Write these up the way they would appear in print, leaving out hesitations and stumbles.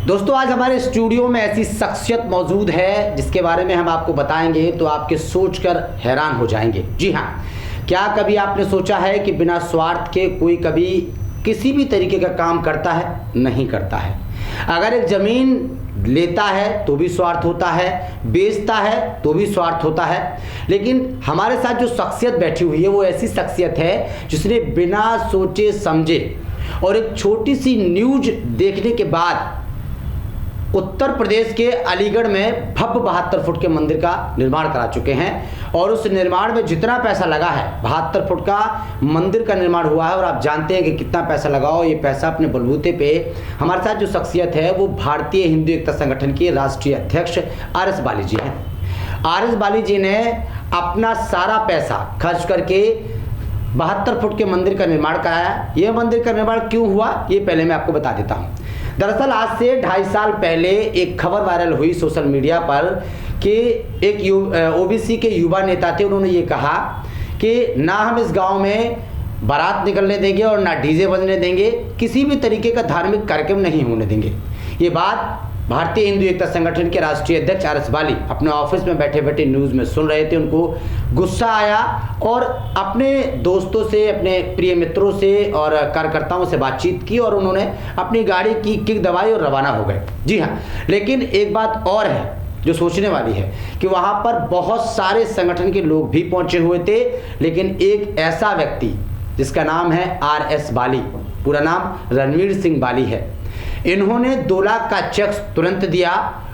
दोस्तों आज हमारे स्टूडियो में ऐसी शख्सियत मौजूद है जिसके बारे में हम आपको बताएंगे तो आपके सोचकर हैरान हो जाएंगे। जी हाँ, क्या कभी आपने सोचा है कि बिना स्वार्थ के कोई कभी किसी भी तरीके का काम करता है? नहीं करता है। अगर एक ज़मीन लेता है तो भी स्वार्थ होता है, बेचता है तो भी स्वार्थ होता है। लेकिन हमारे साथ जो शख्सियत बैठी हुई है वो ऐसी शख्सियत है जिसने बिना सोचे समझे और एक छोटी सी न्यूज देखने के बाद उत्तर प्रदेश के अलीगढ़ में भव्य 72 फुट के मंदिर का निर्माण करा चुके हैं। और उस निर्माण में जितना पैसा लगा है, 72 फुट का मंदिर का निर्माण हुआ है। और आप जानते हैं कि कितना पैसा लगा हो, ये पैसा अपने बलबूते पे हमारे साथ जो शख्सियत है वो भारतीय हिंदू एकता संगठन के राष्ट्रीय अध्यक्ष आर.एस. बाली जी हैं। आर.एस. बाली जी ने अपना सारा पैसा खर्च करके 72 फुट के मंदिर का निर्माण कराया। ये मंदिर का निर्माण क्यों हुआ ये पहले मैं आपको बता देता हूँ। दरअसल आज से 2.5 साल पहले एक खबर वायरल हुई सोशल मीडिया पर कि एक ओबीसी के युवा नेता थे। उन्होंने ये कहा कि ना हम इस गांव में बारात निकलने देंगे और ना डीजे बजने देंगे, किसी भी तरीके का धार्मिक कार्यक्रम नहीं होने देंगे। ये बात भारतीय हिंदू एकता संगठन के राष्ट्रीय अध्यक्ष आर.एस. बाली अपने ऑफिस में बैठे बैठे न्यूज़ में सुन रहे थे। उनको गुस्सा आया और अपने दोस्तों से, अपने प्रिय मित्रों से और कार्यकर्ताओं से बातचीत की और उन्होंने अपनी गाड़ी की किक दबाई और रवाना हो गए। जी हाँ, लेकिन एक बात और है जो सोचने वाली है कि वहाँ पर बहुत सारे संगठन के लोग भी पहुँचे हुए थे, लेकिन एक ऐसा व्यक्ति जिसका नाम है आर.एस. बाली, पूरा नाम रणवीर सिंह बाली है, इन्होंने 2 लाख का चेक तुरंत दिया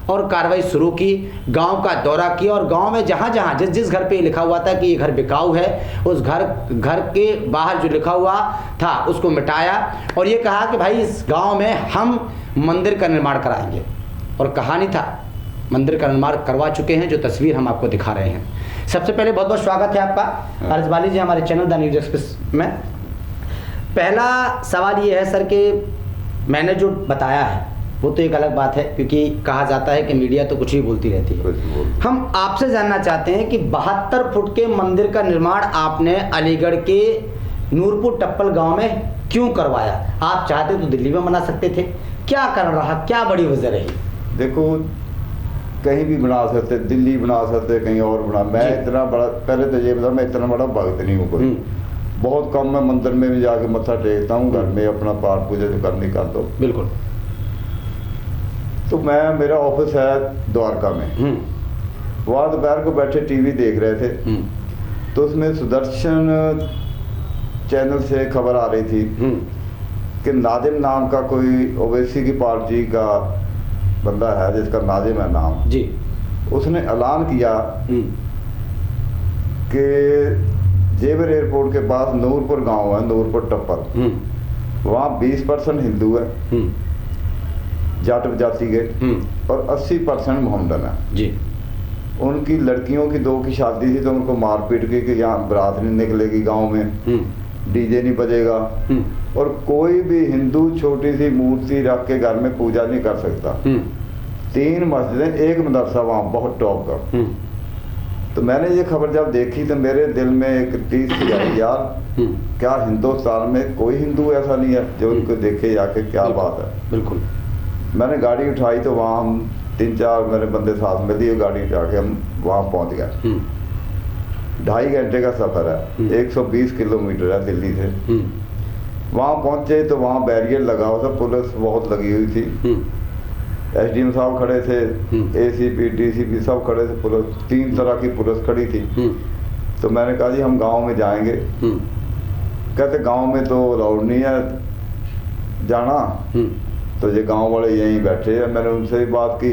और कार्रवाई शुरू की। गांव का दौरा किया और गांव में जहां जहां जिस घर पे लिखा हुआ था कि ये घर बिकाऊ है, उस घर के बाहर जो लिखा हुआ था उसको मिटाया और ये कहा कि भाई इस गांव में हम मंदिर का निर्माण कराएंगे। और कहानी था, मंदिर का निर्माण करवा चुके हैं, जो तस्वीर हम आपको दिखा रहे हैं। सबसे पहले बहुत बहुत स्वागत है आपका आर.एस. बाली जी हमारे चैनल द न्यूज एक्सप्रेस में। पहला सवाल ये है सर कि मैंने जो बताया है वो तो एक अलग बात है, क्योंकि कहा जाता है कि मीडिया तो कुछ ही बोलती रहती है। हम आपसे जानना चाहते हैं कि 72 फुट के मंदिर का निर्माण आपने अलीगढ़ के नूरपुर टप्पल गांव में क्यों करवाया? आप चाहते तो दिल्ली में बना सकते थे, क्या कारण रहा, क्या बड़ी वजह रही? देखो, कहीं भी बना सकते, दिल्ली बना सकते, कहीं और बना। मैं इतना बड़ा, पहले तो ये बता, मैं इतना बड़ा भक्त नहीं हूँ कोई, बहुत कम। मैं मंदिर में भी जाके मत्था टेकता हूँ, घर में अपना पाठ पूजा जो करनी कर दो। बिल्कुल। तो मेरा ऑफिस है द्वारका में, वहाँ दोपहर को बैठे टीवी देख रहे थे, तो उसमें सुदर्शन चैनल से खबर आ रही थी कि नाजिम नाम का कोई ओवैसी की पार्टी का बंदा है जिसका नाजिम है नाम जी, उसने ऐलान किया कि जेवर एयरपोर्ट के पास नूरपुर गांव है, नूरपुर टप्पल, वहाँ 20% हिंदू है जाट जाति के और 80% मोहम्मदन है जी। उनकी लड़कियों की 2 की शादी थी तो उनको मारपीट की कि यहाँ बारात नहीं निकलेगी गांव में, डीजे नहीं बजेगा और कोई भी हिंदू छोटी सी मूर्ति रख के घर में पूजा नहीं कर सकता। 3 मस्जिदें, 1 मदरसा वहाँ बहुत टॉप का। तो मैंने ये खबर जब देखी तो मेरे दिल में एक टीस सी आई, यार क्या हिंदुस्तान में कोई हिंदू ऐसा नहीं है जो उनको देखे जाके, क्या बात है। बिल्कुल। मैंने गाड़ी उठाई तो वहाँ हम 3-4 मेरे बंदे साथ में दिए, गाड़ी उठा के हम वहाँ पहुँच गए। 2.5 घंटे का सफ़र है, 120 किलोमीटर है दिल्ली से। वहाँ पहुँचे तो वहाँ बैरियर लगा हुआ था, पुलिस बहुत लगी हुई थी, एसडीएम साहब खड़े थे, एसीपी डीसीपी सब खड़े थे, पुलिस 3 तरह की पुलिस खड़ी थी। तो मैंने कहा जी हम गांव में जाएंगे। कहते गांव में तो अलाउड नहीं है जाना, तो ये गांव वाले यहीं बैठे हैं। मैंने उनसे भी बात की,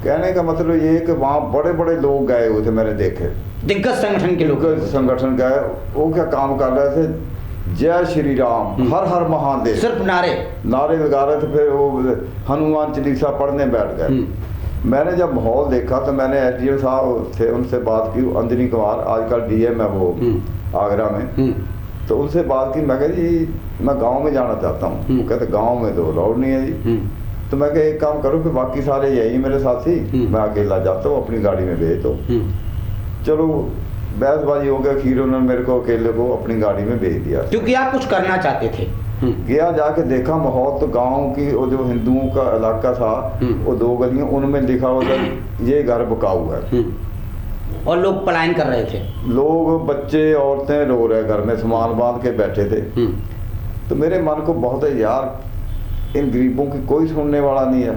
कहने का मतलब ये कि वहाँ बड़े बड़े लोग गए हुए थे, मैंने देखे दिग्गज संगठन के लोग, संगठन गए, वो क्या काम कर रहे थे, जय श्री राम, हर हर महादेव, सिर्फ नारे लगा रहे थे। फिर वो हनुमान चालीसा पढ़ने बैठ गए। मैंने जब माहौल देखा तो मैंने एसडीएम साहब थे उनसे बात की, अंजनी कुमार आजकल डीएम है वो आगरा में, तो उनसे बात की। मैं कहा जी मैं गांव में जाना चाहता हूँ। वो कहते गांव में तो अलाउड नहीं है जी। तो मैं कहा एक काम करो कि बाकी सारे यही मेरे साथी, मैं अकेला जाता हूँ, अपनी गाड़ी में भेज दो। चलो बहसबाजी हो गया, खीर उन्होंने मेरे को अकेले को अपनी गाड़ी में भेज दिया, क्योंकि आप कुछ करना चाहते थे। गया, जाके देखा माहौल तो गांव की वो जो हिंदुओं का इलाका था वो 2 गलियां उनमें लिखा हुआ था ये घर बिकाऊ है और लोग पलायन कर रहे थे, लोग बच्चे औरतें रो रहे घर में सामान बांध के बैठे थे। तो मेरे मन को बहुत है यार इन गरीबों की कोई सुनने वाला नहीं है।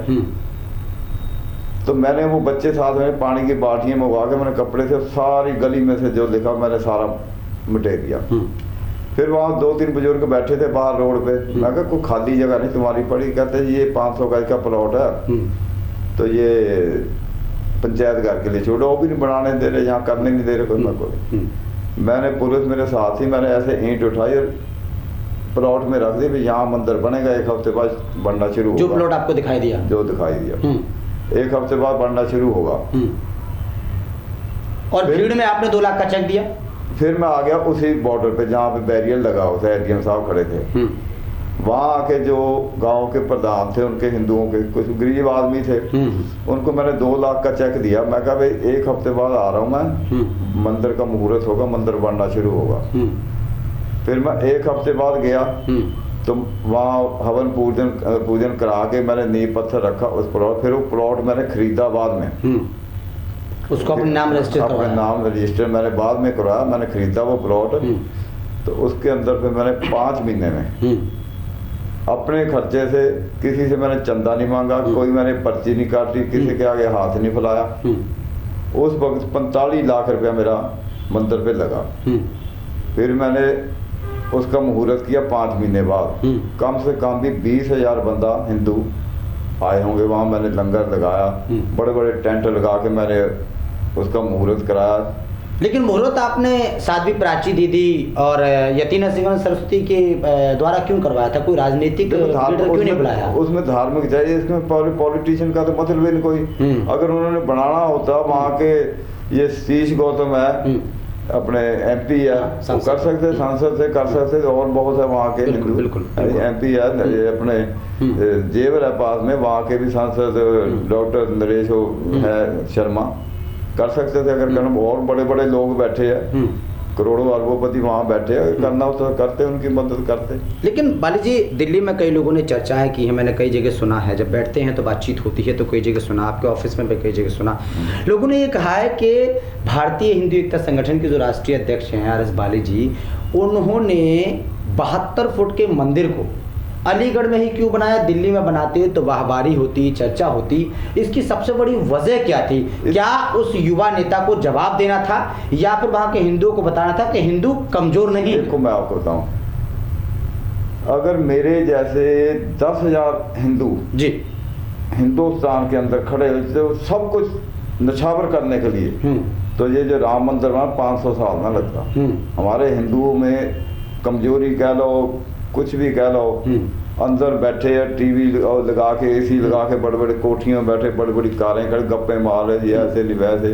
तो मैंने वो बच्चे साथ में पानी की बाल्टियाँ मंगवा के मैंने कपड़े से सारी गली में से जो लिखा मैंने सारा मिटे दिया। फिर वहाँ 2-3 बुजुर्ग बैठे थे बाहर रोड पे। मैं कहा कोई खाली जगह नहीं तुम्हारी पड़ी? कहते ये 500 गज का प्लॉट है तो ये पंचायत घर के लिए छोड़ो, वो भी नहीं बनाने दे रहे, यहाँ करने नहीं दे रहे कोई ना कोई। मैंने पुलिस मेरे साथ ही, मैंने ऐसे ईंट उठाई और प्लॉट में रख दी, यहाँ मंदिर बनेगा, 1 हफ्ते बाद बनना शुरू होगा। जो प्लॉट आपको दिखाई दिया? जो दिखाई दिया 1 हफ्ते बाद बनना शुरू होगा। और भीड़ में आपने 2 लाख का चेक दिया? फिर मैं आ गया उसी बॉर्डर पे जहाँ पे बैरियर लगा हुआ था, एडीएम साहब खड़े थे। वहाँ आके जो गांव के प्रधान थे उनके हिंदुओं के कुछ गरीब आदमी थे, उनको मैंने 2 लाख का चेक दिया। मैं कहा भाई 1 हफ्ते बाद आ रहा हूँ मैं, मंदिर का मुहूर्त होगा, मंदिर बनना शुरू होगा। फिर मैं 1 हफ्ते बाद गया तो वहाँ हवन पूजन करा के मैंने नींव पत्थर रखा उस प्लॉट। फिर वो प्लॉट मैंने खरीदा बाद में, उसको अपने नाम रजिस्टर करवाया? अपने नाम रजिस्टर मैंने बाद में करवाया। मैंने खरीदा वो प्लॉट, तो उसके अंदर पे मैंने 5 महीने में अपने खर्चे से, किसी से मैंने चंदा नहीं मांगा, कोई मैंने पर्ची नहीं काटी, किसी के आगे हाथ नहीं फैलाया। उस वक्त 45 लाख रुपया मेरा मंदिर पे लगा। फिर मैंने उसका मुहूर्त किया 5 महीने बाद। कम से कम भी 20,000 बंदा हिंदू आए होंगे वहाँ। मैंने लंगर लगाया, बड़े बड़े टेंट लगा के मैंने उसका मुहूर्त कराया। लेकिन मुहूर्त आपने साध्वी प्राची दीदी और यति नरसिंह सरस्वती के द्वारा क्यों करवाया था? कोई राजनीतिक लीडर क्यों नहीं बुलाया? उसमें धार्मिक चाहिए, इसमें पॉलिटिशियन का तो मतलब ही नहीं कोई। अगर उन्होंने बनाना होता, वहाँ के ये सतीश गौतम है अपने MP है, वो कर सकते, सांसद से कर सकते, और बहुत है वहाँ के हिंदू MP है, ये अपने जेवर है पास में, वहाँ के भी सांसद डॉक्टर नरेश है शर्मा, कर सकते थे अगर करना। और बड़े बड़े लोग बैठे हैं, करोड़ों अरबोपति वहाँ बैठे हैं, करना होता तो करते, उनकी मदद करते। लेकिन बाली जी, दिल्ली में कई लोगों ने चर्चाएं की है, मैंने कई जगह सुना है, जब बैठते हैं तो बातचीत होती है तो कई जगह सुना, आपके ऑफिस में भी कई जगह सुना, लोगों ने ये कहा है कि भारतीय हिंदू एकता संगठन के जो राष्ट्रीय अध्यक्ष हैं RS बाली जी, उन्होंने 72 फुट के मंदिर को अलीगढ़ में ही क्यों बनाया? दिल्ली में बनाते तो वाहवारी होती, चर्चा होती। इसकी सबसे बड़ी वजह क्या थी? क्या उस युवा नेता को जवाब देना था या फिर वहां के हिंदुओं को बताना था कि हिंदू कमजोर नहीं? देखो मैं आपको बताऊं, अगर मेरे जैसे 10,000 हिंदू जी हिंदुस्तान के अंदर खड़े तो सब कुछ नछावर करने के लिए, तो ये जो राम मंदिर बना 500 साल ना लगता। हमारे हिंदुओं में कमजोरी कह लो, कुछ भी कह लो, अंदर बैठे हैं TV लगा के, AC लगा के, बड़े बड़े कोठियों में बैठे, बड़ी बड़ी कारें खड़े, गप्पे मार रहे, ऐसे नहीं वैसे।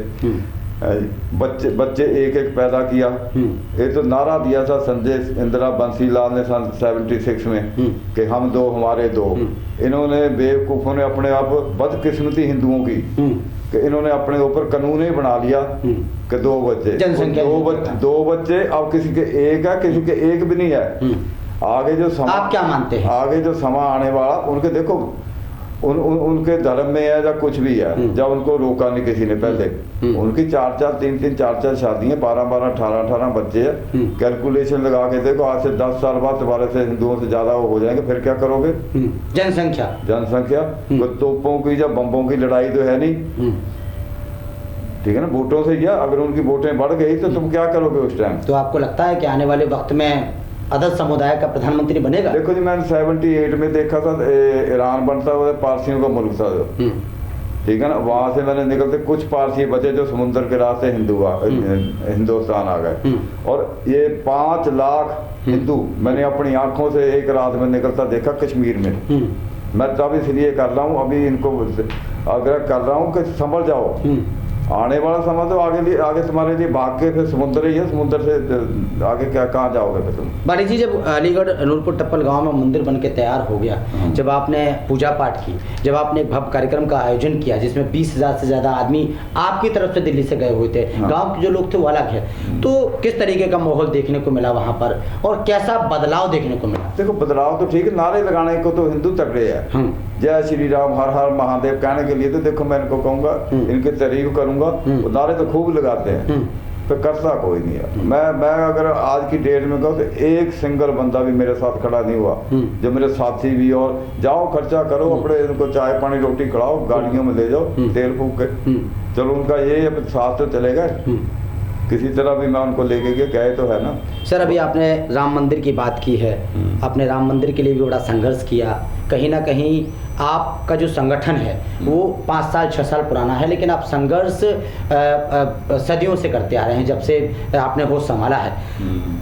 बच्चे एक एक पैदा किया। ये तो नारा दिया था संजय इंदिरा बंसीलाल ने सन 76 में कि हम 2 हमारे 2। इन्होंने बेवकूफ़ों ने अपने आप बदकिस्मती हिंदुओं की कि इन्होंने अपने ऊपर कानून ही बना लिया कि 2 बच्चे, 2 बच्चे। अब किसी के 1 है, किसी के 1 भी नहीं है। आगे जो समा, आप क्या मानते हैं? आगे जो समा आने वाला, उनके देखो उनके धर्म में है या कुछ भी है, जब उनको रोका नहीं किसी ने पहले, उनकी 4-4, 3-3, 4-4 शादियां, 12-12, 18-18 बच्चे हैं। कैलकुलेशन लगा के देखो, आज से 10 साल बाद तुम्हारे से हिंदुओं से ज्यादा हो जाएंगे, फिर क्या करोगे? जनसंख्या तो तोपों की या बम्बों की लड़ाई तो है नहीं, ठीक है ना, वोटों से। या अगर उनकी वोटें बढ़ गई तो तुम क्या करोगे उस टाइम? तो आपको लगता है कि आने वाले वक्त में अदर समुदाय का प्रधानमंत्री बनेगा? देखो जी, मैंने 78 में देखा था, ईरान बनता हुआ पारसियों का मुल्क था, ठीक है ना। वहां से मैंने निकलते कुछ पारसी बचे जो समुद्र के रास्ते हिंदुस्तान आ गए। और ये 5 लाख हिंदू मैंने अपनी आंखों से एक रात में निकलता देखा कश्मीर में। मैं तब इसलिए कर रहा हूँ, अभी इनको आग्रह कर रहा हूँ कि समझ जाओ आने वाला समय तो आगे तुम्हारे लिए भाग के फिर समुद्र ही है, समुद्र से आगे क्या कहाँ जाओगे फिर तुम। बाड़ी जी, जब अलीगढ़ नूरपुर टप्पल गांव में मंदिर बन के तैयार हो गया, जब आपने पूजा पाठ की, जब आपने एक भव्य कार्यक्रम का आयोजन किया जिसमें 20,000 से ज़्यादा आदमी आपकी तरफ से दिल्ली से गए हुए थे, गाँव के जो लोग थे वो अलग है, तो किस तरीके का माहौल देखने को मिला वहाँ पर और कैसा बदलाव देखने को मिला? देखो बदलाव तो ठीक है, नारे लगाने को तो हिंदू तगड़े है, जय श्री राम हर हर महादेव कहने के लिए तो देखो मैं इनको कहूँगा, इनकी तारीफ करूँगा, वो नारे तो खूब लगाते हैं, तो करता कोई नहीं है। मैं अगर आज की डेट में कहूँ तो एक सिंगल बंदा भी मेरे साथ खड़ा नहीं हुआ, जो मेरे साथी भी, और जाओ खर्चा करो, अपने इनको चाय पानी रोटी खिलाओ, गाड़ियों में ले जाओ तेल फूक के, चलो उनका ये साथ तो चले गए, किसी तरह भी मैं उनको लेके गए तो है ना। सर, अभी आपने राम मंदिर की बात की है, आपने राम मंदिर के लिए भी बड़ा संघर्ष किया, कहीं ना कहीं आपका जो संगठन है वो 5 साल 6 साल पुराना है, लेकिन आप संघर्ष सदियों से करते आ रहे हैं, जब से आपने होश संभाला है।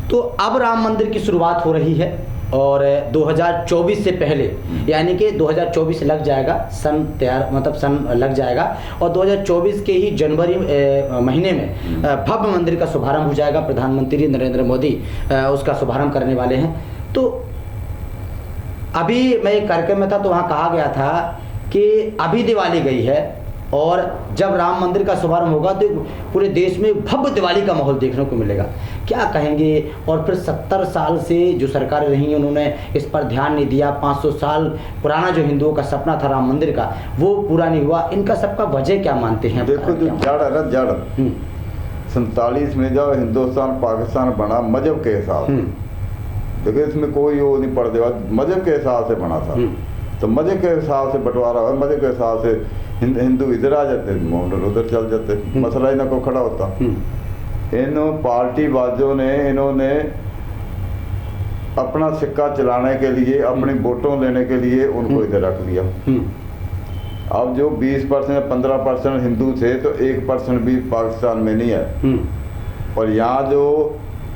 तो अब राम मंदिर की शुरुआत हो रही है और 2024 से पहले, यानी कि 2024 लग जाएगा, सन तैयार मतलब सन लग जाएगा, और 2024 के ही जनवरी महीने में भव्य मंदिर का शुभारंभ हो जाएगा। प्रधानमंत्री नरेंद्र मोदी उसका शुभारंभ करने वाले हैं। तो अभी मैं एक कार्यक्रम में था तो वहाँ कहा गया था कि अभी दिवाली गई है और जब राम मंदिर का शुभारंभ होगा तो पूरे देश में भव्य दिवाली का माहौल देखने को मिलेगा। क्या कहेंगे? और फिर 70 साल से जो सरकारें रही उन्होंने इस पर ध्यान नहीं दिया, 500 साल पुराना जो हिंदुओं का सपना था राम मंदिर का वो पूरा नहीं हुआ, इनका सबका वजह क्या मानते हैं? देखो जो जड़ है ना, जड़ 47 में जब हिंदुस्तान पाकिस्तान बना मजहब के हिसाब, देखो इसमें कोई वो नहीं पड़ देगा, मजहब के हिसाब से बना था, तो मजहब के हिसाब से बंटवारा हुआ, मजहब के हिसाब से हिंदू इधर आ जाते, मोहम्मद उधर चल जाते, मसला ही ना को खड़ा होता। इन पार्टी बाजों ने इन्होंने अपना सिक्का चलाने के लिए, अपनी वोटों लेने के लिए उनको इधर रख लिया। अब जो 20% 15% हिंदू थे तो 1% भी पाकिस्तान में नहीं है, और यहाँ जो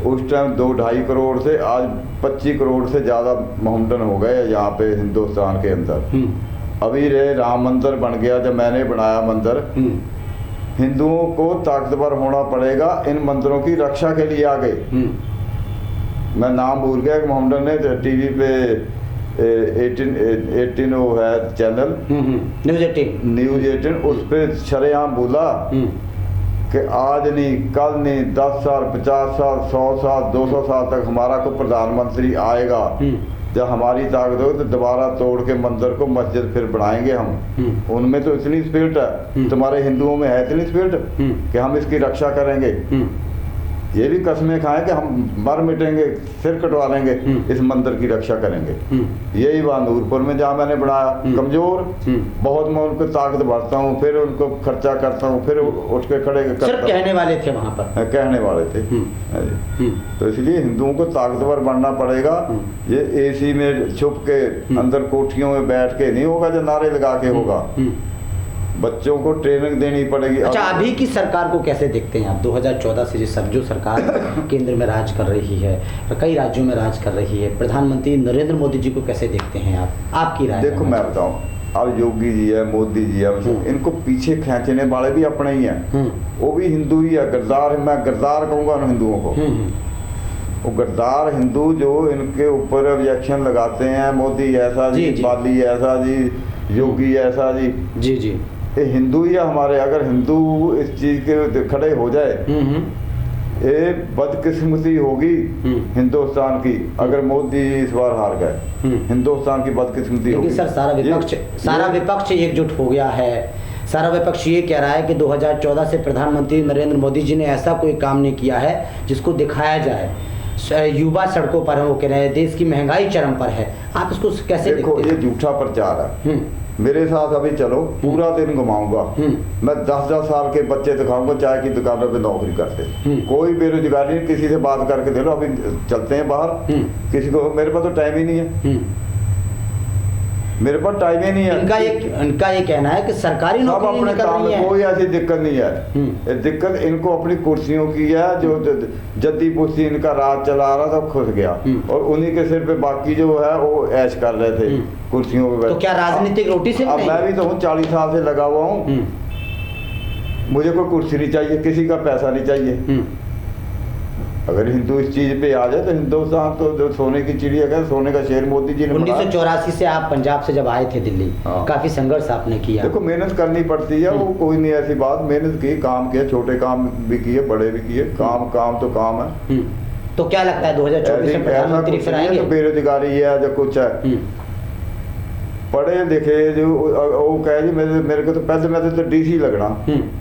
उस टाइम 2-2.5 करोड़ से आज 25 करोड़ से ज़्यादा मोहम्मदन हो गए यहाँ पे हिंदुस्तान के अंदर। अभी रे राम मंदिर बन गया, जब मैंने बनाया मंदिर, हिंदुओं को ताकतवर होना पड़ेगा इन मंदिरों की रक्षा के लिए आगे। मैं नाम भूल गया कि मोहम्मदन ने टीवी पे 18 वो है चैनल, न्यूज़ 18 उस पर शरेआम बोला कि आज नहीं कल नहीं 10 साल 50 साल 100 साल 200 साल तक हमारा कोई प्रधानमंत्री आएगा, जब हमारी ताकत हो तो दोबारा तोड़ के मंदिर को मस्जिद फिर बनाएंगे हम। उनमें तो इतनी स्पिरिट है, तुम्हारे हिंदुओं में है इतनी स्पिरिट कि हम इसकी रक्षा करेंगे। ये भी कसमें खाएं कि हम मर मिटेंगे, सिर कटवा लेंगे, इस मंदिर की रक्षा करेंगे। यही वहाँ नूरपुर में जहाँ मैंने बनाया, कमजोर बहुत, मैं उनको ताकत बढ़ता हूँ, फिर उनको खर्चा करता हूँ, फिर उठ के खड़े करता हूँ। कहने वाले थे वहाँ पर, कहने वाले थे। तो इसलिए हिंदुओं को ताकतवर बनना पड़ेगा। ये एसी में छुप के अंदर कोठियों में बैठ के नहीं होगा, जो नारे लगा के होगा। बच्चों को ट्रेनिंग देनी पड़ेगी। अच्छा, अभी की सरकार को कैसे देखते हैं आप? 2014 से जो सरकार केंद्र में राज कर रही है, कई राज्यों में राज कर रही है, प्रधानमंत्री नरेंद्र मोदी जी को कैसे देखते हैं आप? आपकी राय? देखो मैं बताऊं, अब योगी जी है, मोदी जी है, इनको पीछे खींचने वाले भी अपने ही हैं, वो भी हिंदू ही है। गद्दार, मैं गद्दार कहूँगा उन हिंदुओं को। वो गद्दार हिंदू जो इनके ऊपर ऑब्जेक्शन लगाते हैं, मोदी ऐसा जी, बाली ऐसा जी, योगी ऐसा जी, जी जी, ये हिंदू ही है हमारे। अगर हिंदू इस चीज के खड़े हो जाए, ये बदकिस्मती होगी हिंदुस्तान की अगर मोदी इस बार हार गए। हिंदुस्तान की बदकिस्मती होगी। सर, सारा विपक्ष एकजुट हो गया है। सारा विपक्ष ये कह रहा है कि 2014 से प्रधानमंत्री नरेंद्र मोदी जी ने ऐसा कोई काम नहीं किया है जिसको दिखाया जाए। युवा सड़कों पर है, वो कह रहे हैं देश की महंगाई चरम पर है। आप इसको कैसे देखो? ये झूठा प्रचार है। मेरे साथ अभी चलो, पूरा दिन घुमाऊंगा मैं। 10-10 साल के बच्चे दिखाऊंगा चाय की दुकानों पे नौकरी करते, कोई बेरोजगारी नहीं। किसी से बात करके दे लो, अभी चलते हैं बाहर, किसी को, मेरे पास तो टाइम ही नहीं है, मेरे पास टाइम ही नहीं है। इनका ये कहना है कि सरकारी नौकरी अपने काम में कोई ऐसी दिक्कत नहीं है। दिक्कत इनको अपनी कुर्सियों की है, जो जद्दी पुस्ती इनका राज चला रहा था, खुश गया, और उन्हीं के सिर पे बाकी जो है वो ऐश कर रहे थे कुर्सियों पे। तो क्या राजनीतिक रोटी से? अब मैं भी तो हूँ, 40 साल से लगा हुआ हूँ। मुझे कोई कुर्सी नहीं चाहिए, किसी का पैसा नहीं चाहिए। अगर हिंदू इस चीज पे आ जाए तो हिंदुस्तान तो जो सोने की चिड़िया का, सोने का शेर मोदी जी ने 1984 से आप पंजाब से जब आए थे दिल्ली, काफी संघर्ष आपने किया। देखो मेहनत करनी पड़ती है, वो कोई नहीं ऐसी बात, मेहनत की, काम किया, छोटे काम भी किए, बड़े भी किए, काम तो काम है। तो क्या लगता है 2024 में प्रधानमंत्री फिर आएंगे? तो बेरोजगारी है जो कुछ है, पढ़े लिखे जो वो कहे जी मेरे को तो पहले मैं तो डीसी लगना,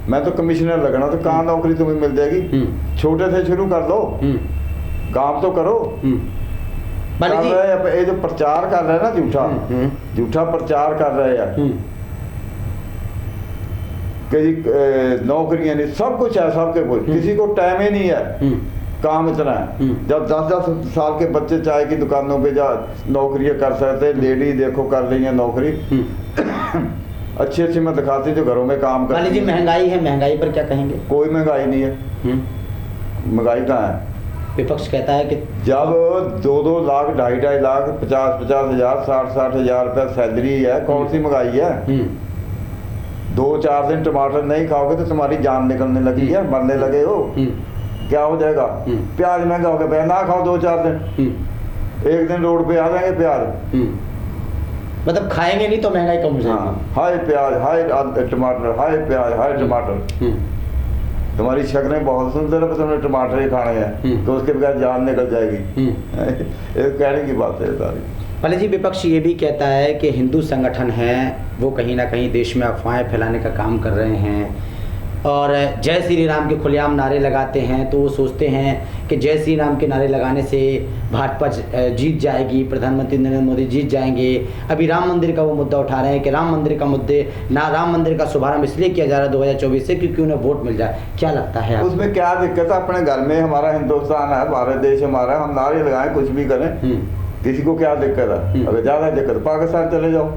मैं तो कमिश्नर लगना, तो कहाँ नौकरी तुम्हें मिल जाएगी? छोटे से शुरू कर दो, काम तो करो। कर रहे हैं ये जो प्रचार कर रहे हैं ना, झूठा प्रचार कर रहे हैं कि नौकरियां नहीं, सब कुछ है, सबके कुछ, किसी को टाइम ही नहीं है, काम इतना है। जब 10-10 साल के बच्चे चाय की दुकानों पे जा नौकरियां कर सकते, लेडी देखो कर रही है नौकरी अच्छी मैं दिखाती जो घरों में काम कर। जी महंगाई है, महंगाई पर क्या कहेंगे? कोई महंगाई नहीं है, महंगाई कहाँ है? विपक्ष कहता है कि जब 2-2 लाख, 2.5 लाख, 50-50 हजार, 60-60 हजार रुपया सैलरी है, कौन सी महंगाई है? 2-4 दिन टमाटर नहीं खाओगे तो तुम्हारी जान निकलने लगी है, मरने लगे हो, क्या हो जाएगा? प्याज महंगा हो गया, ना खाओ 2-4 दिन, एक दिन रोड पे आ जाएंगे प्याज, मतलब खाएंगे नहीं तो महंगाई कम हो जाएगी। हाय प्याज, हाय टमाटर, हाय प्याज, हाय टमाटर। तुम्हारी शक्लें बहुत सुंदर है, तुमने टमाटर ही खाने हैं तो उसके बगैर जान निकल जाएगी। एक कहने की बात है सारी। पहले जी विपक्ष ये भी कहता है कि हिंदू संगठन हैं वो कहीं ना कहीं देश में अफवाहें फैलाने का काम कर रहे हैं और जय श्री राम के खुलेआम नारे लगाते हैं, तो वो सोचते हैं कि जय श्री राम के नारे लगाने से भाजपा जीत जाएगी, प्रधानमंत्री नरेंद्र मोदी जीत जाएंगे। अभी राम मंदिर का वो मुद्दा उठा रहे हैं कि राम मंदिर का मुद्दे ना, राम मंदिर का शुभारंभ इसलिए किया जा रहा है 2024 से क्योंकि उन्हें वोट मिल जाए। क्या लगता है आपको? उसमें क्या दिक्कत है? अपने घर में हमारा हिंदुस्तान है, भारत देश हमारा, हम नारे लगाएं, कुछ भी करें, किसी को क्या दिक्कत है? अगर ज्यादा दिक्कत पाकिस्तान चले जाओ,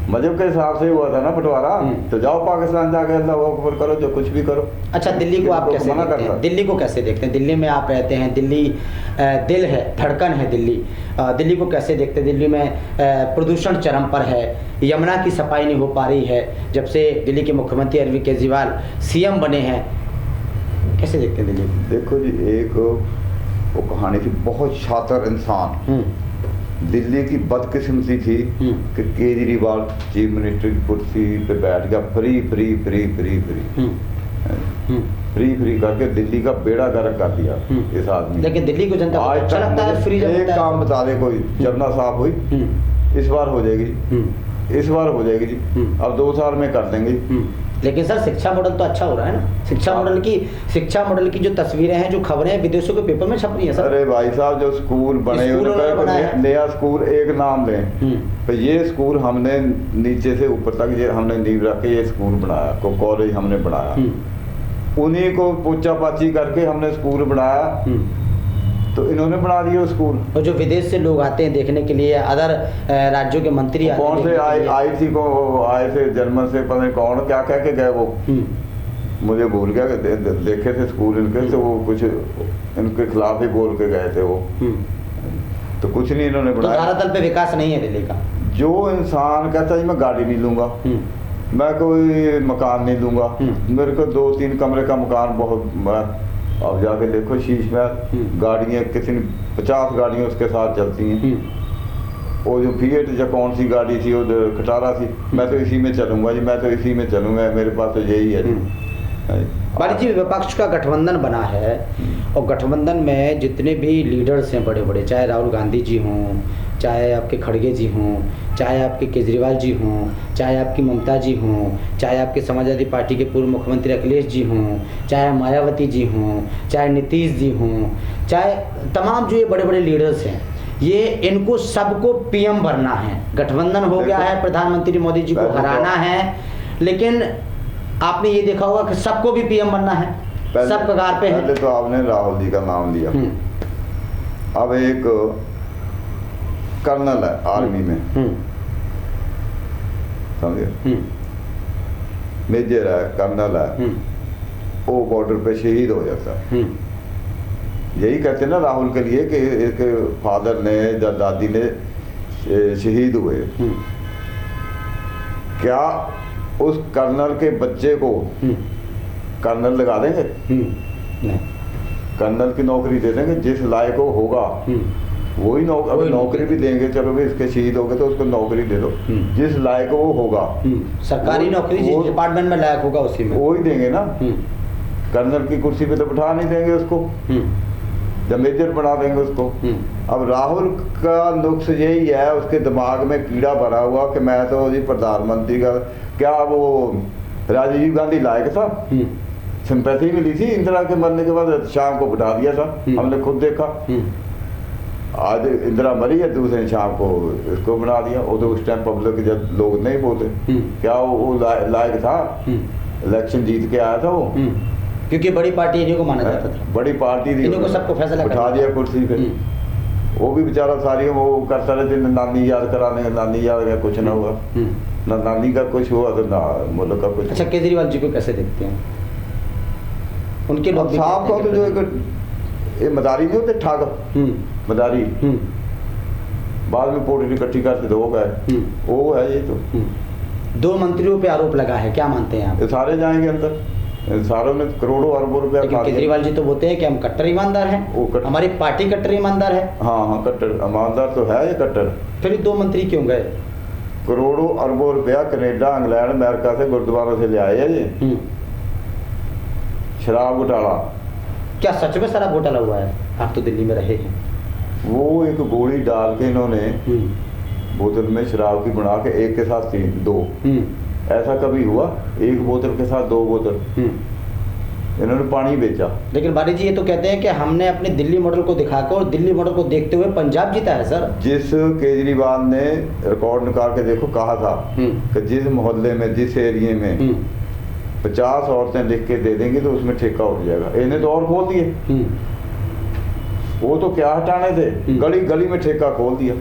मजहब के हिसाब से हुआ था ना बंटवारा, तो जाओ पाकिस्तान जाके अल्लाह अकबर करो, जो कुछ भी करो। अच्छा दिल्ली को आप कैसे देखते हैं? दिल्ली को कैसे देखते हैं? दिल्ली में आप रहते हैं, दिल्ली दिल है, धड़कन है दिल्ली। दिल्ली को कैसे देखते हैं? दिल्ली में प्रदूषण चरम पर है, यमुना की सफाई नहीं हो पा रही है जब से दिल्ली के मुख्यमंत्री अरविंद केजरीवाल CM बने हैं। कैसे देखते हैं दिल्ली? देखो जी, एक वो कहानी थी, बहुत शातिर इंसान, दिल्ली की बदकिस्मती थी कि केजरीवाल चीफ मिनिस्टर की कुर्सी पे बैठ गया, free free free free free free free करके दिल्ली का बेड़ा गर्क कर दिया इस आदमी। लेकिन दिल्ली को जनता को अच्छा लगता है फ्री। एक काम बता दे कोई, जमुना साफ हुई, इस बार हो जाएगी, इस बार हो जाएगी जी, अब 2 साल में कर देंगे। लेकिन सर शिक्षा मॉडल तो अच्छा हो रहा है ना? शिक्षा मॉडल की जो तस्वीरें हैं, जो खबरें हैं, विदेशों के पेपर में छप रही है सर। अरे भाई साहब, जो स्कूल बने नया स्कूल, एक नाम लें तो ये स्कूल हमने नीचे से ऊपर तक ये हमने नींव रख के ये स्कूल बनाया, को कॉलेज हमने बनाया, उन्हीं को पूछा पाछी करके हमने स्कूल बनाया, तो इन्होंने बना दिया स्कूल। और जो विदेश से लोग आते हैं देखने के लिए, अदर राज्यों के मंत्री कौन से आई थी को आए थे जर्मन से, पता नहीं कौन क्या कह के गए, वो मुझे भूल गया कि देखे थे स्कूल इनके, तो वो कुछ इनके खिलाफ ही बोल के गए थे वो, तो कुछ नहीं इन्होंने बनाया। तो धरातल पे विकास नहीं है दिल्ली का। जो इंसान कहता है मैं गाड़ी नहीं लूंगा, मैं कोई मकान नहीं लूंगा, मेरे को 2-3 कमरे का मकान बहुत बड़ा, अब जाके देखो शीश में गाड़ियाँ कितनी 50 गाड़ियाँ उसके साथ चलती हैं, वो जो फिएट या कौन सी गाड़ी थी वो खटारा थी, मैं तो इसी में चलूंगा जी, मैं तो इसी में चलूंगा, मेरे पास तो यही है। बाली जी, विपक्ष का गठबंधन बना है और गठबंधन में जितने भी लीडर्स हैं बड़े बड़े, चाहे राहुल गांधी जी हों, चाहे आपके खड़गे जी हों, चाहे आपके केजरीवाल जी हों, चाहे आपकी ममता जी हों, चाहे आपके समाजवादी पार्टी के पूर्व मुख्यमंत्री अखिलेश जी हों, चाहे मायावती जी हों, चाहे नीतीश जी हों, चाहे तमाम जो ये बड़े बड़े लीडर्स हैं, ये इनको सबको PM बनना है। गठबंधन हो गया है, प्रधानमंत्री मोदी जी को हराना है, लेकिन आपने ये देखा होगा कि सबको भी PM बनना है, सब कगार पे है। पहले तो आपने राहुल जी का नाम लिया, अब एक कर्नल है आर्मी में, समझे, मेजर है, कर्नल है, वो बॉर्डर पे शहीद हो जाता है। यही कहते हैं ना राहुल के लिए कि एक फादर ने दादी ने शहीद हुए, क्या उस कर्नल के बच्चे को कर्नल लगा देंगे? नहीं। कर्नल की नौकरी दे देंगे, जिस लायक वो होगा वही अगर नौकरी भी देंगे, चलो भी इसके शहीद हो गए तो उसको नौकरी दे दो, जिस लायक वो होगा सरकारी नौकरी जिस डिपार्टमेंट में लायक होगा उसी में वही देंगे ना। कर्नल की कुर्सी पे तो बिठा नहीं देंगे उसको, जब मेजर बना देंगे उसको। अब राहुल का नुक्स यही है, उसके दिमाग में कीड़ा भरा हुआ कि मैं तो जी प्रधानमंत्री का, क्या वो राजीव गांधी लायक था? सिंपैथी मिली थी इंदिरा के मरने के बाद, शाम को बिठा दिया था, हमने खुद देखा। आज इंदिरा मरी है, दूसरे शाम को इसको बना दिया। वो तो उस टाइम पब्लिक जब लोग नहीं बोलते, क्या वो लायक था? इलेक्शन जीत के आया था वो, क्योंकि बड़ी पार्टी इन्हीं को माना जाता था, बड़ी पार्टी थी, इन्हीं को सबको फैसला उठा दिया कुर्सी पे। वो भी बेचारा सारी वो करता रहते, नानी याद कराने, नानी याद का कुछ ना हुआ, ना नानी का कुछ हुआ तो ना मुल्क का कुछ। अच्छा, केजरीवाल जी को कैसे देखते हैं? उनके लोग साहब का तो जो एक मदारी नहीं होते, ठाक मदारी, बाद में पोटली इकट्ठी करते तो हो गए, वो है ये। तो 2 मंत्रियों पे आरोप लगा है, क्या मानते हैं आप? सारे जाएंगे अंदर, सारों ने करोड़ों अरबों रुपया खा लिया। केजरीवाल जी तो बोलते हैं कि हम कट्टर ईमानदार हैं, हमारी पार्टी कट्टर ईमानदार है। हाँ, कट्टर ईमानदार तो है ये कट्टर। फिर 2 मंत्री क्यों गए? करोड़ों अरबों रुपया कनेडा, इंग्लैंड, अमेरिका से गुरुद्वारों से ले आए है ये। शराब घोटाला, क्या सच में शराब घोटाला हुआ है? आप तो दिल्ली में रहे हैं। वो एक गोली डाल के इन्होंने बोतल में शराब की बना के, एक के साथ 2, ऐसा कभी हुआ? एक बोतल के साथ 2 बोतल, इन्होंने पानी बेचा। लेकिन बारी जी ये तो कहते हैं कि हमने अपने दिल्ली मॉडल को दिखाकर और दिल्ली मॉडल को देखते हुए पंजाब जीता है सर। जिस केजरीवाल ने रिकॉर्ड निकाल के देखो, कहा था कि जिस मोहल्ले में, जिस एरिया में 50 औरतें लिख के दे देंगी तो उसमें ठेका उठ जाएगा। इन्हें तो और खोल दिए, वो तो क्या हटाने थे, गली गली में ठेका खोल दिया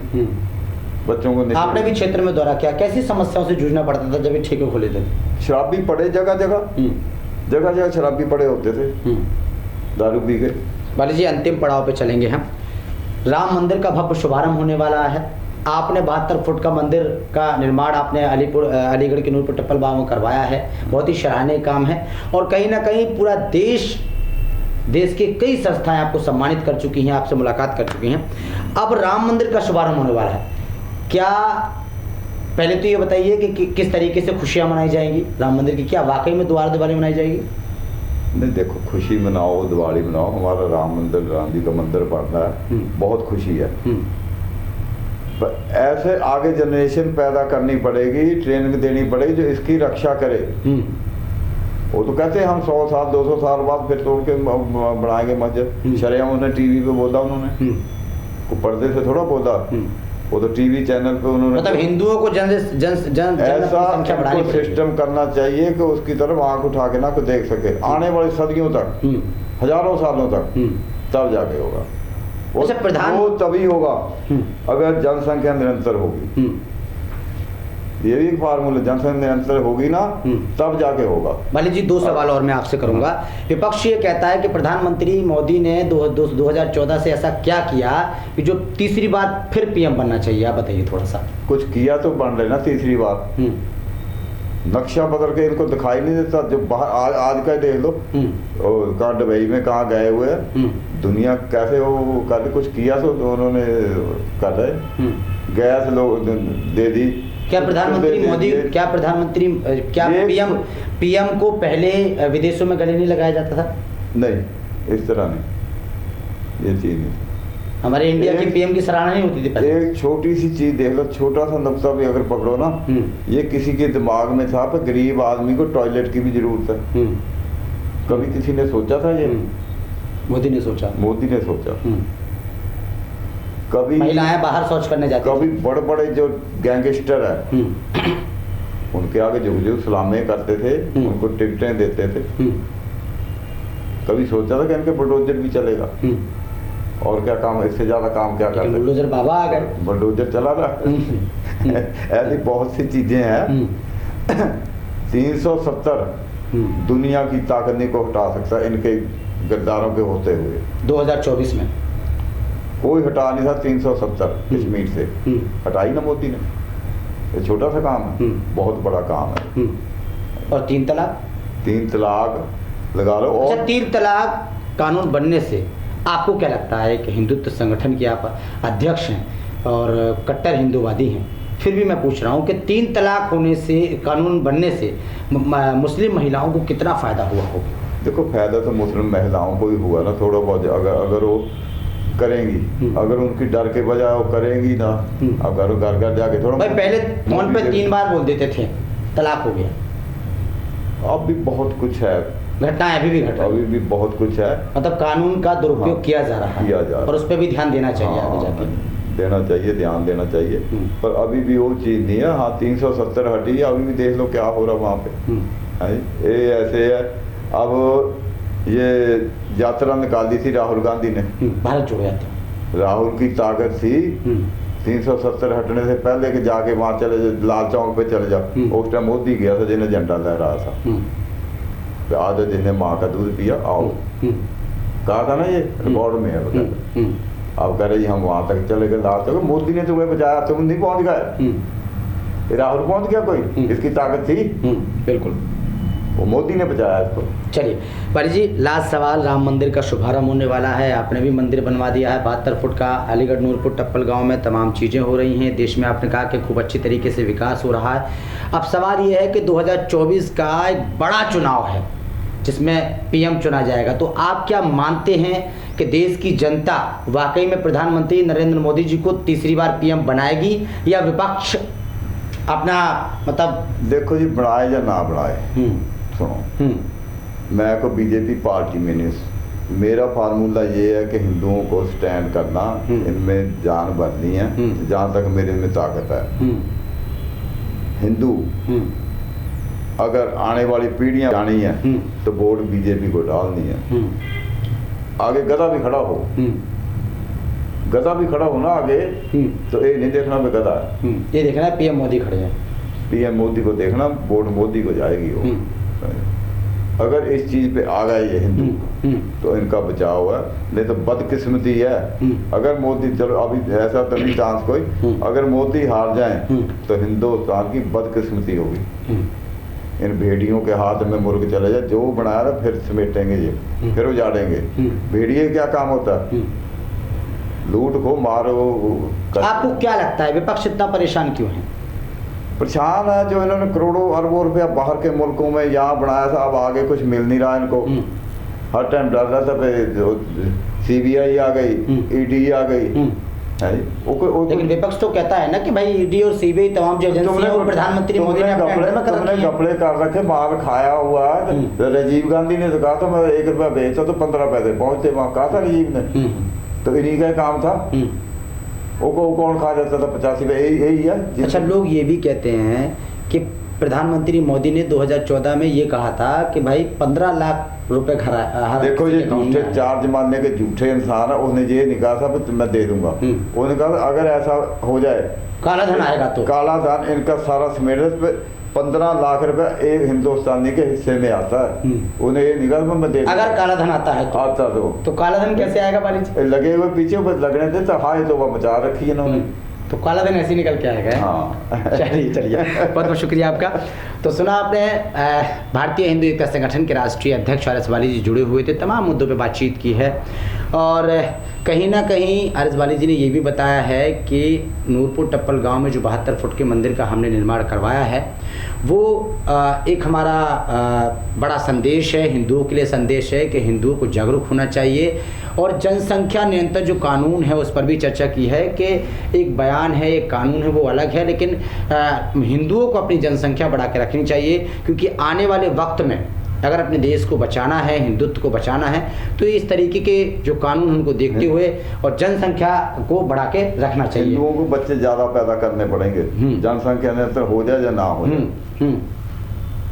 बच्चों को। आपने भी क्षेत्र में दौरा किया, कैसी समस्याओं से जूझना पड़ता था जब ये ठेके खोले थे? शराबी पड़े जगह जगह शराबी पड़े होते थे, दारू पी के। बाली जी अंतिम पड़ाव पे चलेंगे हम। राम मंदिर का भव्य शुभारंभ होने वाला है। आपने 72 फुट का मंदिर का निर्माण आपने अलीगढ़ के नूरपुर टप्पल बाग में करवाया है, बहुत ही सराहनीय काम है। और कहीं ना कहीं पूरा देश के कई संस्थाएं आपको सम्मानित कर चुकी हैं, आपसे मुलाकात कर चुकी हैं। अब राम मंदिर का शुभारंभ होने वाला है, क्या पहले तो ये बताइए कि किस तरीके से खुशियां मनाई जाएंगी राम मंदिर की? क्या वाकई में दिवाली मनाई जाएगी? नहीं, देखो, खुशी मनाओ, दिवाली मनाओ, हमारा राम मंदिर, राम जी का मंदिर बढ़ना है, बहुत खुशी है। पर ऐसे आगे जनरेशन पैदा करनी पड़ेगी, ट्रेनिंग देनी पड़ेगी जो इसकी रक्षा करे। वो तो कहते हैं हम 100 साल 200 साल बाद फिर तोड़ के बनाएंगे मस्जिद। शरेआम उन्होंने टीवी पे बोला, उन्होंने को पर्दे से थोड़ा बोला, वो तो टीवी चैनल पे उन्होंने, मतलब हिंदुओं को ऐसा सिस्टम करना चाहिए कि उसकी तरफ आंख उठा के ना कोई देख सके आने वाली सदियों तक, हजारों सालों तक, तब जाके होगा वो तभी होगा अगर जनसंख्या निरंतर होगी। ये भी एक फार्मूला, जनसंख्या निरंतर होगी ना तब जाके होगा। माली जी 2 सवाल और मैं आपसे करूंगा। विपक्ष ये कहता है कि प्रधानमंत्री मोदी ने 2014 से ऐसा क्या किया कि जो तीसरी बार फिर पीएम बनना चाहिए? आप बताइए थोड़ा सा। कुछ किया तो बन रहे ना तीसरी बार, नक्शा बदल के इनको दिखाई नहीं देता। जो बाहर आज का देख लो, कहाँ दुबई में कहाँ गए हुए हैं, दुनिया कैसे वो कर, कुछ किया तो उन्होंने कर रहे, गैस लोग दे दी। क्या प्रधानमंत्री पीएम को पहले विदेशों में गले नहीं लगाया जाता था? नहीं, इस तरह नहीं, ये चीज नहीं। हमारे इंडिया की पीएम की सराहना नहीं होती थी पहले। एक छोटी सी चीज देख लो, छोटा सा नुक्ता भी अगर पकड़ो ना, ये किसी के दिमाग में था कि गरीब आदमी को टॉयलेट की भी जरूरत है। कभी किसी ने सोचा था ये? मोदी ने सोचा। कभी महिलाएं बाहर शौच करने जाती, कभी बड़े बड़े जो गैंगस्टर है उनके आगे झुक सलामें करते थे, उनको टिकटें देते थे। कभी सोचा था कि इनके बुलडोजर भी चलेगा? और क्या काम, इससे ज्यादा काम क्या कर, बुलडोजर बाबा आ गए, बुलडोजर चला था। ऐसी बहुत सी चीजें हैं। 370 दुनिया की ताकत नहीं को हटा सकता इनके गद्दारों के होते हुए। 2024 में कोई हटा नहीं था 370 कश्मीर से, हटाई ना मोदी ने। ये छोटा सा काम है, बहुत बड़ा काम है। और 3 तलाक? 3 तलाक लगा लो। और अच्छा, 3 तलाक कानून बनने से आपको क्या लगता है कि हिंदुत्व संगठन के आप अध्यक्ष हैं और कट्टर हिंदूवादी हैं, फिर भी मैं पूछ रहा हूँ कि 3 तलाक होने से, कानून बनने से मुस्लिम महिलाओं को कितना फ़ायदा हुआ होगा? देखो, फायदा तो मुस्लिम महिलाओं को ही हुआ ना थोड़ा बहुत, अगर वो करेंगी, अगर उनकी डर के बजाय वो करेंगी ना, अगर घर घर जाके थोड़ा। भाई पहले फोन पे 3 बार बोल देते थे, तलाक हो गया। अब भी बहुत कुछ है, घटनाएं अभी भी घट रही, अभी भी बहुत कुछ है। मतलब कानून का दुरुपयोग किया जा रहा है और उस पर भी ध्यान देना चाहिए। आगे जाके देना चाहिए, ध्यान देना चाहिए, पर अभी भी वो चीज़ नहीं है। हाँ, 370 हटी है, अभी भी देख लो क्या हो रहा वहाँ पे। ये ऐसे है। अब ये यात्रा निकाली थी राहुल गांधी ने, भारत जोड़ो यात्रा। राहुल की ताकत थी 370 हटने से पहले कि जाके वहाँ चले जाओ, लाल चौक पे चले जाओ। उस टाइम मोदी गया था जिन्हें झंडा लहराया था, आज जिन्हें माँ का दूध पिया आओ, कहा था ना, ये रिकॉर्ड में है बता। अब कह रही हम वहाँ तक चले गए लाल चौक, मोदी ने तुम्हें बचाया, तुम नहीं पहुँच गए, राहुल पहुँच गया कोई, इसकी ताकत थी। बिल्कुल, वो मोदी ने बचाया इसको। चलिए पारी जी, लास्ट सवाल, राम मंदिर का शुभारंभ होने वाला है, आपने भी मंदिर बनवा दिया है 72 फुट का, अलीगढ़ नूरपुर टप्पल गांव में तमाम चीज़ें हो रही हैं, देश में आपने कहा कि खूब अच्छी तरीके से विकास हो रहा है। अब सवाल ये है कि 2024 का एक बड़ा चुनाव है जिसमें पीएम चुना जाएगा, तो आप क्या मानते हैं कि देश की जनता वाकई में प्रधानमंत्री नरेंद्र मोदी जी को तीसरी बार पीएम बनाएगी, या विपक्ष अपना मतलब? देखो जी, बढ़ाए या ना बढ़ाए, सुनो, मैं को बीजेपी पार्टी में नहीं, मेरा फार्मूला ये है कि हिंदुओं को स्टैंड करना, इनमें जान भरनी है जहाँ तक मेरे में ताकत है। हिंदू अगर आने वाली पीढ़ियां जानी है तो वोट बीजेपी को डालनी है। आगे गधा भी खड़ा हो, गधा भी खड़ा हो ना आगे, तो ये नहीं देखना मैं गधा है, ये देखना है पीएम मोदी खड़े हैं, पीएम मोदी को देखना, वोट मोदी को जाएगी वो। अगर इस चीज पे आ गए ये हिंदू तो इनका बचाव है, नहीं तो बदकिस्मती है। अगर मोदी, चलो अभी ऐसा तो नहीं चांस कोई, अगर मोदी हार जाए तो हिंदुस्तान की बदकिस्मती होगी। इन भेड़ियों के हाथ में मुर्ग चले जाए, जो बनाया ना फिर समेटेंगे ये, फिर उजाड़ेंगे। भेड़िए क्या काम होता है, लूट को मारो। आपको क्या लगता है विपक्ष इतना परेशान क्यों है? परेशान है जो इन्होंने करोड़ों अरबों रुपया बाहर के मुल्कों में यहाँ बनाया था, अब आगे कुछ मिल नहीं रहा इनको। हर टाइम डर रहा था, CBI आ गई, ED आ गई। लेकिन विपक्ष तो कहता है ना कि भाई ED और CBI तमाम जो एजेंसियां और प्रधानमंत्री मोदी ने तुमने कपड़े कर रखे, माल खाया हुआ है। राजीव गांधी ने तो कहा था मैं 1 रुपया बेचता तो 15 पैसे पहुंचते, वहाँ कहा था राजीव ने, तो इन्हीं का काम था। वो कौन खा जाता था 85 पे, यही है। अच्छा, लोग ये भी कहते हैं कि प्रधानमंत्री मोदी ने 2014 में ये कहा था कि भाई 15 लाख रुपए देखो ये झूठे चार्ज मारने के झूठे इंसान है, उसने ये नहीं कहा था मैं दे दूंगा, उसने कहा अगर ऐसा हो जाए काला धन आएगा तो काला धन इनका सारा समेत 15 लाख रुपए एक हिंदुस्तानी के हिस्से में आता है। उन्हें ये निकाल मैं दे, अगर काला धन आता है आता तो काला धन कैसे आएगा बारिश? लगे हुए पीछे लगने दे तो हाय तो वह मचा रखी है इन्होंने, तो काला धन ऐसे निकल के आएगा। हाँ चलिए बहुत बहुत शुक्रिया आपका। तो सुना आपने, भारतीय हिंदू एकता संगठन के राष्ट्रीय अध्यक्ष आर एस बाली जी जुड़े हुए थे, तमाम मुद्दों पे बातचीत की है, और कहीं ना कहीं आर एस बाली जी ने ये भी बताया है कि नूरपुर टप्पल गांव में जो 72 फुट के मंदिर का हमने निर्माण करवाया है वो एक हमारा बड़ा संदेश है, हिंदुओं के लिए संदेश है कि हिंदुओं को जागरूक होना चाहिए। और जनसंख्या नियंत्रण जो कानून है उस पर भी चर्चा की है कि एक बयान है, एक कानून है, वो अलग है, लेकिन हिंदुओं को अपनी जनसंख्या बढ़ा के रखनी चाहिए, क्योंकि आने वाले वक्त में अगर अपने देश को बचाना है, हिंदुत्व को बचाना है, तो इस तरीके के जो कानून उनको देखते हुए और जनसंख्या को बढ़ा के रखना चाहिए। हिंदुओं को बच्चे ज़्यादा पैदा करने पड़ेंगे, जनसंख्या नियंत्रण हो जाए या ना हो जाए।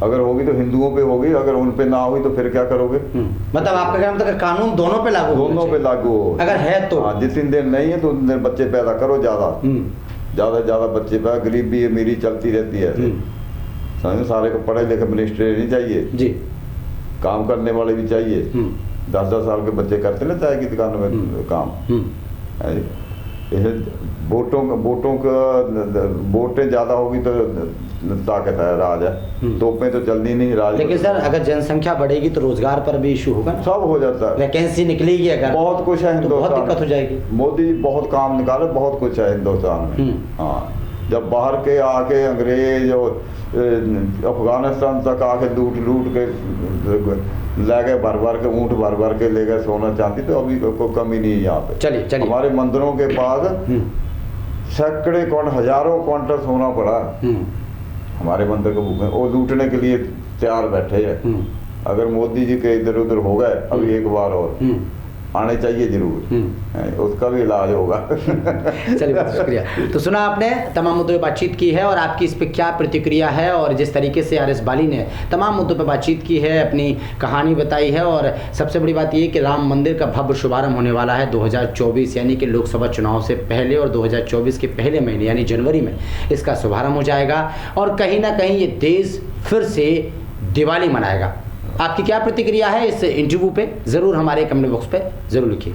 अगर होगी तो हिंदुओं पे होगी, अगर उन पे ना हुई तो फिर क्या करोगे? मतलब आपका कहना मतलब कानून दोनों पे लागू, दोनों पे लागू हो अगर है तो। हाँ, जितनी देर नहीं है तो उतनी देर बच्चे पैदा करो, ज़्यादा बच्चे पैदा, गरीबी अमीरी चलती रहती है। समझो, सारे को पढ़े लिखे मिनिस्टर नहीं चाहिए जी, काम करने वाले भी चाहिए। 10-10 साल के बच्चे करते ना चाय की दुकान में काम है। वोटें ज़्यादा होगी तो ताकत है, राज है, तोपें तो चलनी नहीं राज। लेकिन सर अगर जनसंख्या बढ़ेगी तो रोजगार पर भी इशू होगा ना? सब हो जाता है, वैकेंसी निकलेगी अगर, बहुत कुछ है तो बहुत हिंदुस्तान दिक्कत हो जाएगी। मोदी जी बहुत काम निकाले, बहुत कुछ है हिंदुस्तान में। हाँ, जब बाहर के आके अंग्रेज और अफगानिस्तान तक आके लूट के ले गए, भर के ऊँट भर के ले गए सोना चांदी, तो अभी कोई कमी नहीं है यहाँ पे। चलिए हमारे मंदिरों के पास सैकड़े हजारों क्वांटल सोना पड़ा हमारे मंदिर के बुक में, वो लूटने के लिए तैयार बैठे हैं। अगर मोदी जी के इधर उधर हो गए अभी एक बार और आने चाहिए जरूर, उसका भी इलाज होगा। चलिए बहुत शुक्रिया। तो सुना आपने, तमाम मुद्दों पर बातचीत की है और आपकी इस पर क्या प्रतिक्रिया है, और जिस तरीके से आर.एस. बाली ने तमाम मुद्दों पर बातचीत की है, अपनी कहानी बताई है। और सबसे बड़ी बात ये कि राम मंदिर का भव्य शुभारंभ होने वाला है 2024 यानी कि लोकसभा चुनाव से पहले, और 2024 के पहले महीने यानी जनवरी में इसका शुभारंभ हो जाएगा और कहीं ना कहीं ये देश फिर से दिवाली मनाएगा। आपकी क्या प्रतिक्रिया है इस इंटरव्यू पे, ज़रूर हमारे कमेंट बॉक्स पे ज़रूर लिखिए।